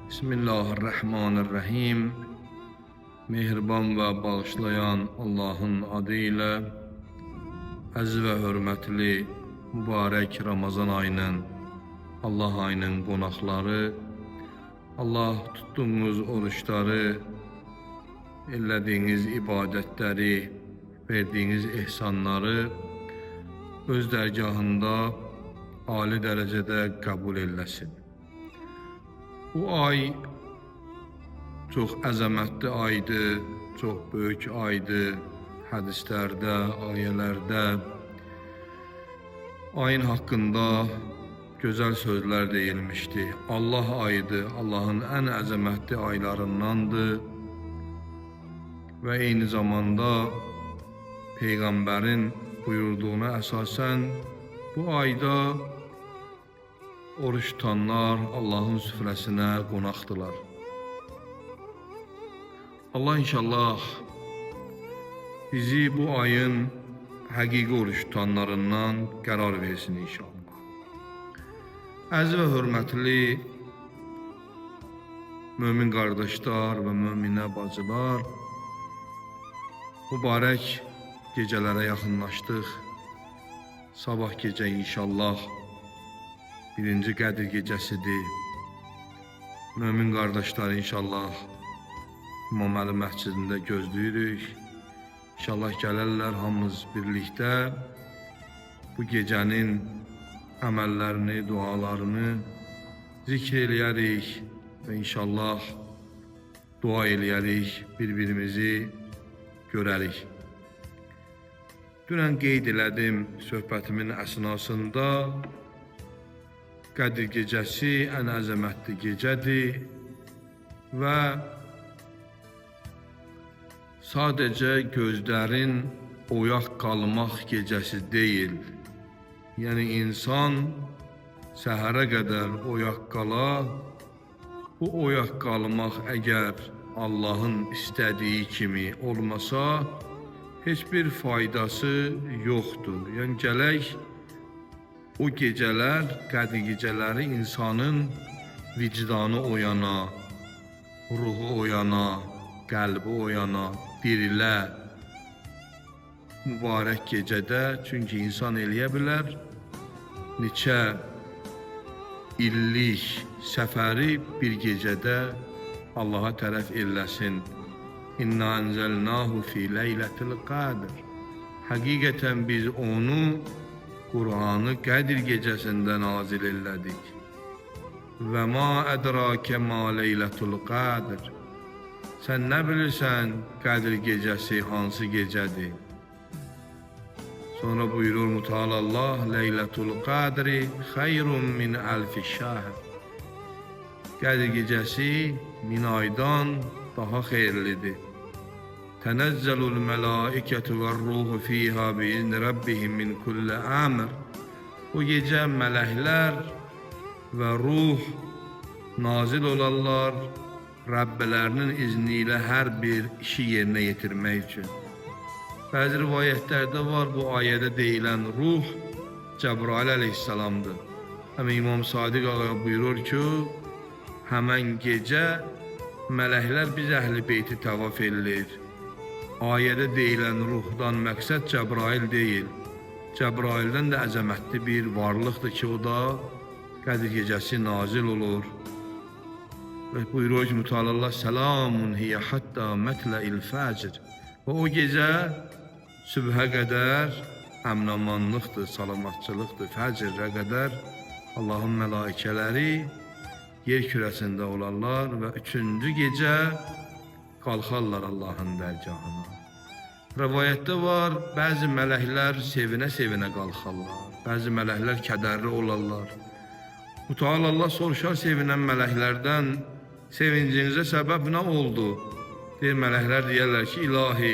Bismillahirrahmanirrahim. Mehriban ve bağışlayan Allah'ın adıyla əziz ve hürmetli mübarek Ramazan ayının, Allah ayının qonaqları, Allah tuttuğunuz oruçları, elədiyiniz ibadetleri, verdiğiniz ihsanları öz dərgahında ali derecede kabul eylesin. Bu ay çox əzəmətli aydır, çox böyük aydır. Hədislərdə, ayələrdə ayın haqqında gözəl sözlər deyilmişdi. Allah ayıdır, Allahın ən əzəmətli aylarındandır və eyni zamanda Peyğəmbərin buyurduğuna əsasən bu ayda oruç tutanlar Allah'ın süfrəsinə qonaqdılar. Allah inşallah bizi bu ayın həqiqi oruç tutanlarından qərar versin inşallah. Əziz və hörmətli mömin qardaşlar və möminə bacılar, mübarək gecələrə yaxınlaşdıq. Sabah gecə inşallah birinci Qədir gecəsidir. Mömin qardaşlar inşallah İmam Əli məscidində gözləyirik. İnşallah gələrlər hamımız birlikdə bu gecənin əməllərini, dualarını zikr eləyərik və inşallah dua eləyərik, bir-birimizi görərik. Dünən qeyd elədim söhbətimin əsnasında, Qədir gecəsi ən əzəmətli gecədir və sadəcə gözlərin oyaq qalmaq gecəsi deyil. Yəni insan səhərə qədər oyaq qala, bu oyaq qalmaq əgər Allah'ın istədiyi kimi olmasa, heç bir faydası yoxdur. Yəni gələk o geceler, Qədir geceleri insanın vicdanı oyana, ruhu oyana, qəlbi oyana, dirilə mübarək gecədə. Çünki insan eləyə bilər neçə illik səfəri bir gecədə Allaha tərəf eləsin. İnna enzelnahu fi leyletil qadr. Həqiqətən biz onu Kur'an'ı Qədir gecəsində nazil elədik. Və ma ədrake ma leylətul qadr. Sən nə bilirsən Qədir gecəsi hansı gecədir? Sonra buyurur Müteala Allah, Leylətul qadri xeyrun min əlfi şəhr. Qədir gecəsi 1000 aydan daha xeyirlidir. Tənəzzəlul mələikətü və ruhu fiyha biizni Rabbihim min kulli əmr. Bu gecə mələklər və ruh nazil olarlar Rəbbələrinin izniyle hər bir işi yerinə yetirmək üçün. Bəzi rivayətlərdə var, bu ayədə deyilən ruh Cəbrail əleyhissalamdır. Həmin İmam Sadiq ağa buyurur ki, həmən gecə mələklər biz əhl-i beyti təvaf edilir. Ayədə deyilən ruhdan məqsəd Cəbrail deyil. Cəbraildən də əzəmətli bir varlıqdır ki, o da Qədir gecəsi nazil olur. Və buyurur ki, Müteala Allah, Selamun hiyə hatta mətlə'il fəcr. Və o gecə sübhə qədər əmnamanlıqdır, salamatçılıqdır. Fəcrə qədər Allahın mələikələri yer kürəsində olarlar və üçüncü gecə qalxarlar Allah'ın dərgahına. Rivayətdə var, bəzi mələklər sevinə-sevinə qalxarlar, bəzi mələklər kədərli olarlar. Müteala Allah soruşar sevinən mələklərdən, sevincinizə səbəb nə oldu? Deyir, mələklər deyərlər ki, ilahi,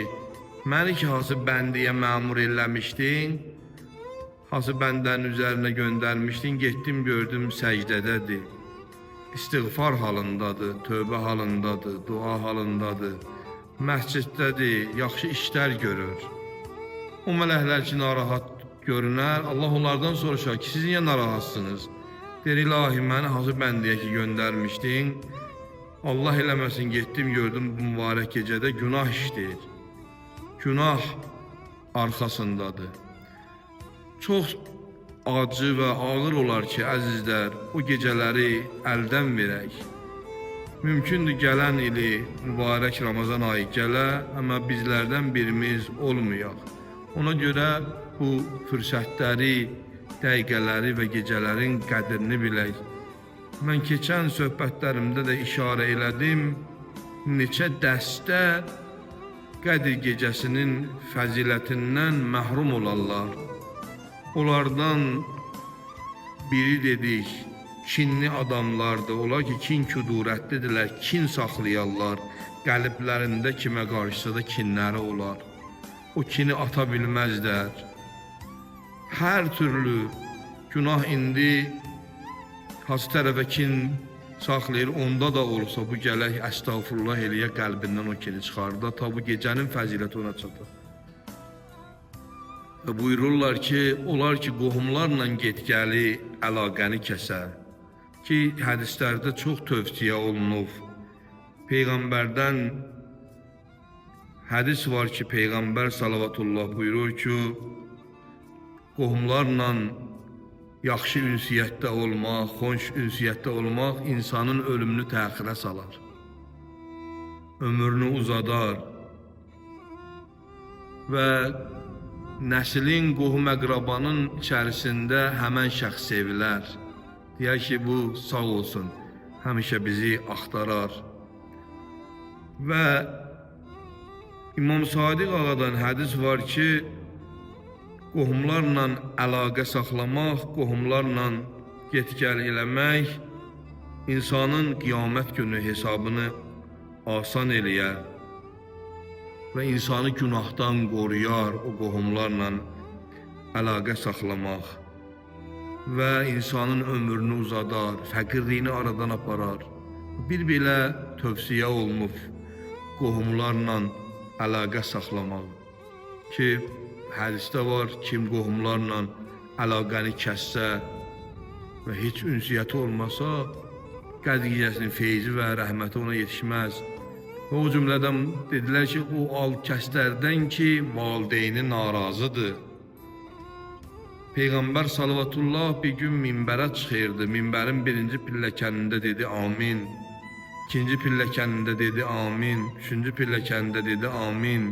məni ki, hansı bəndiyə məmur eləmişdin, hansı bəndənin üzərinə göndərmişdin, getdim, gördüm, səcdədədir. İstiğfar halındadır, tövbə halındadır, dua halındadır, məsciddədir, yaxşı işlər görür. O mələklər ki, narahat görünər, Allah onlardan soruşar ki, siz niyə narahatsınız? Der ilahi, məni hansı bəndiyə ki göndərmişdin, Allah eləməsin, getdim gördüm bu mübarək gecədə günah işləyir. Günah arxasındadır. Çox acı və ağır olar ki, əzizlər, o gecələri əldən verək. Mümkündür gələn ili mübarək Ramazan ayı gələ, amma bizlərdən birimiz olmayaq. Ona görə bu fürsətləri, dəqiqələri və gecələrin qədrini bilək. Mən keçən söhbətlərimdə də işarə elədim, neçə dəstə Qədir gecəsinin fəzilətindən məhrum olarlar. Onlardan biri dedik, kinli adamlardır. Onlar ki, kin küdurətlidirlər, kin saxlayarlar. Qəlblərində kimə qarşısa da kinləri olar. O kini ata bilməzlər. Hər türlü günah indi hansı tərəfə kin saxlayır, onda da olsa bu gələk əstəğfurullah eləyə qəlbindən o kini çıxardı. Ta bu gecənin fəziləti ona çatır. Və buyururlar ki, olar ki, qohumlarla getgəli əlaqəni kəsə. Ki, hədislərdə çox tövsiyə olunub. Peyğəmbərdən hədis var ki, Peyğəmbər salavatullah buyurur ki, qohumlarla yaxşı ünsiyyətdə olmaq, xoş ünsiyyətdə olmaq insanın ölümünü təxirə salar. Ömrünü uzadar və nəslin, qohum əqrabanın içərisində həmən şəxs sevilər. Deyər ki, bu sağ olsun, həmişə bizi axtarar. Və İmam Sadiq ağadan hədis var ki, qohumlarla əlaqə saxlamaq, qohumlarla get-gəl eləmək insanın qiyamət günü hesabını asan eləyər və insanı günahdan qoruyar o qohumlarla əlaqə saxlamaq və insanın ömrünü uzadar, fəqirliyini aradan aparar. Bir belə tövsiyə olunub qohumlarla əlaqə saxlamaq ki, hədisdə var, kim qohumlarla əlaqəni kəssə və heç ünsiyyəti olmasa, Qədir gecəsinin feyzi və rəhməti ona yetişməz. Və o cümlədən dedilər ki, o kəslərdən ki, valideyni narazıdır. Peyğəmbər salavatullah bir gün minbərə çıxırdı. Minbərin birinci pilləkənində dedi, amin. İkinci pilləkənində dedi, amin. Üçüncü pilləkənində dedi, amin.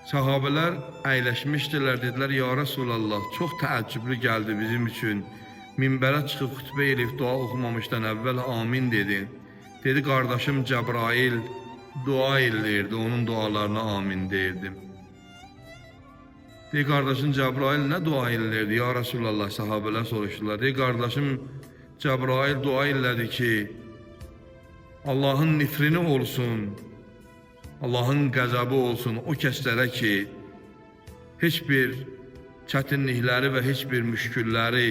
Sahabələr əyləşmişdilər, dedilər, ya Rasulallah, çox təəccüblü gəldi bizim üçün. Minbərə çıxıb xütbə eləyib, dua oxumamışdan əvvəl amin dedi. Dedi, qardaşım Cəbrail dua eləyirdi, onun dualarına amin deyirdim. Dedi, qardaşım Cəbrail nə dua eləyirdi, ya Rasulallah, sahabələr soruşdular. Dedi, qardaşım Cəbrail dua elədi ki, Allahın nifrini olsun, Allahın qəzəbi olsun o kəslərə ki, heç bir çətinlikləri və heç bir müşkülləri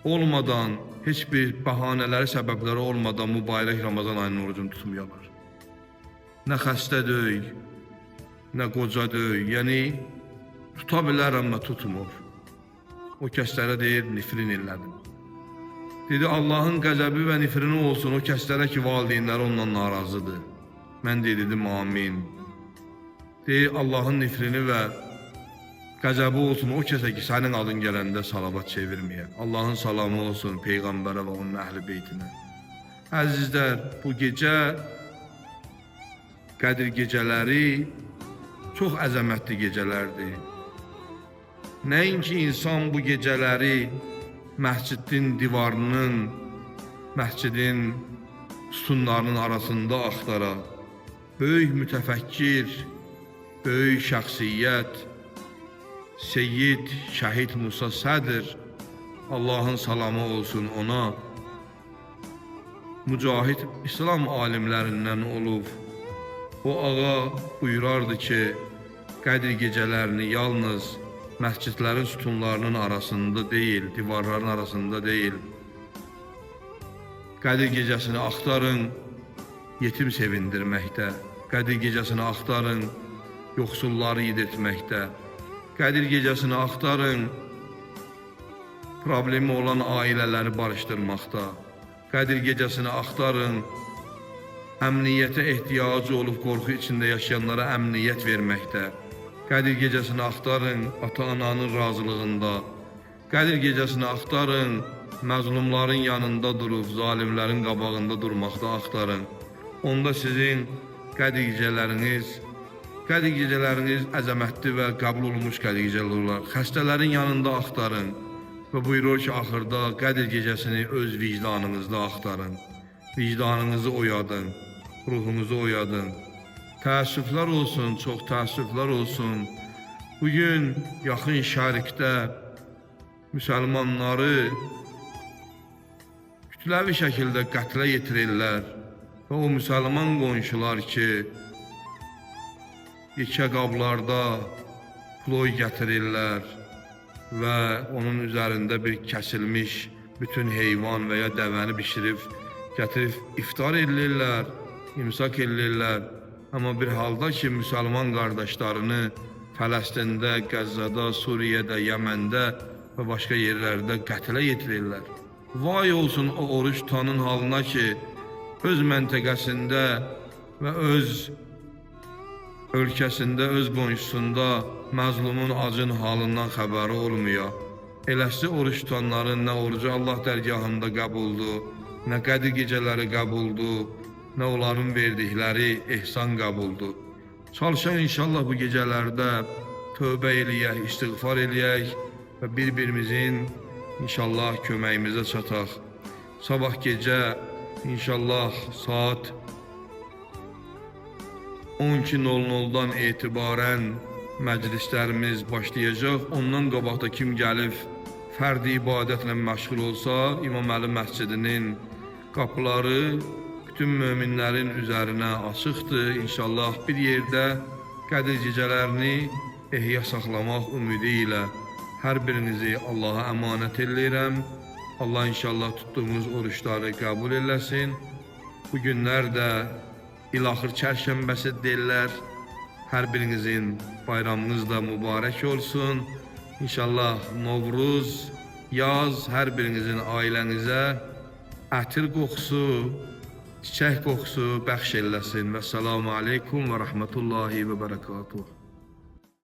olmadan, heç bir bəhanələri, səbəbləri olmadan mübarək Ramazan ayının orucunu tutmuyorlar. Nə xəstə deyil, nə qoca deyil, yəni tuta bilər amma tutmur. O kəslərə deyir, nifrin elədim. Dedi, Allahın qəzəbi və nifrini olsun o kəslərə ki, valideynləri ondan narazıdır. Mən dedim, amin. Deyir, Allahın nifrini və qəzəbi olsun o kəsə ki, sənin adın gələndə salavat çevirməyə. Allahın salamı olsun Peyğəmbərə və onun əhl-i beytinə. Əzizlər, bu gecə, Qədir gecələri çox əzəmətli gecələrdir. Nəinki insan bu gecələri məscidin divarının, məscidin sütunlarının arasında axtarar. Böyük mütəfəkkir, böyük şəxsiyyət, Seyyid Şəhid Musa Sədr, Allahın salamı olsun ona, mücahid İslam alimlərindən olub. O ağa buyurardı ki, Qədir gecələrini yalnız məscidlərin sütunlarının arasında deyil, divarların arasında deyil, Qədir gecəsini axtarın, yetim sevindirməkdə, Qədir gecəsini axtarın, yoxsulları yedirtməkdə, Qədir gecəsini axtarın, problemi olan ailələri barışdırmaqda, Qədir gecəsini axtarın. Əmniyyətə ehtiyacı olub qorxu içində yaşayanlara əmniyyət verməkdə. Qədir gecəsini axtarın ata-ananın razılığında. Qədir gecəsini axtarın məzlumların yanında durub zalimlərin qabağında durmaqda axtarın. Onda sizin Qədir gecələriniz əzəmətli və qəbul olunmuş Qədir gecələri olar. Xəstələrin yanında axtarın və buyurur ki, axırda Qədir gecəsini öz vicdanınızda axtarın. Vicdanınızı oyadın, ruhunuzu oyadın. Təəssüflər olsun, çox təəssüflər olsun. Bugün yaxın şərqdə müsəlmanları kütləvi şəkildə qətlə yetirirlər və o müsəlman qonşular ki, yekə qablarda ploy gətirirlər və onun üzərində bir kəsilmiş bütün heyvan və ya dəvəni bişirib gətirib iftar edirlər, imsak edirlər. Amma bir halda ki, müsəlman qardaşlarını Fələstində, Qəzzada, Suriyədə, Yəməndə və başqa yerlərdə qətlə yetirirlər. Vay olsun o oruç tutanın halına ki, öz məntəqəsində və öz ölkəsində, öz qonşusunda məzlumun acın halından xəbəri olmuyor. Eləsi oruç tutanların nə orucu Allah dərgahında qəbuldur, nə Qədir gecələri qəbuldur, nə onların verdikləri ehsan qəbuldur. Çalışaq inşallah bu gecələrdə tövbə eləyək, istiğfar eləyək və bir-birimizin inşallah köməyimizə çataq. Sabah gecə inşallah saat 12:00-dan etibarən məclislərimiz başlayacaq. Ondan qabaqda kim gəlib fərdi ibadətlə məşğul olsa, İmam Əli məscidinin qapıları bütün möminlərin üzərinə açıqdır. İnşallah bir yerdə Qədir gecələrini ehya saxlamaq ümidi ilə hər birinizi Allaha əmanət edirəm. Allah inşallah tutduğumuz oruçları qəbul eləsin. Bu günlər də İlaxır çərşənbəsi deyirlər. Hər birinizin bayramınız da mübarək olsun. İnşallah Novruz, yaz hər birinizin ailənizə ətir qoxusu, çiçək qoxusu bəxş eləsin. Və selamu aleykum və rəhmətullahi və bərəkatuhu.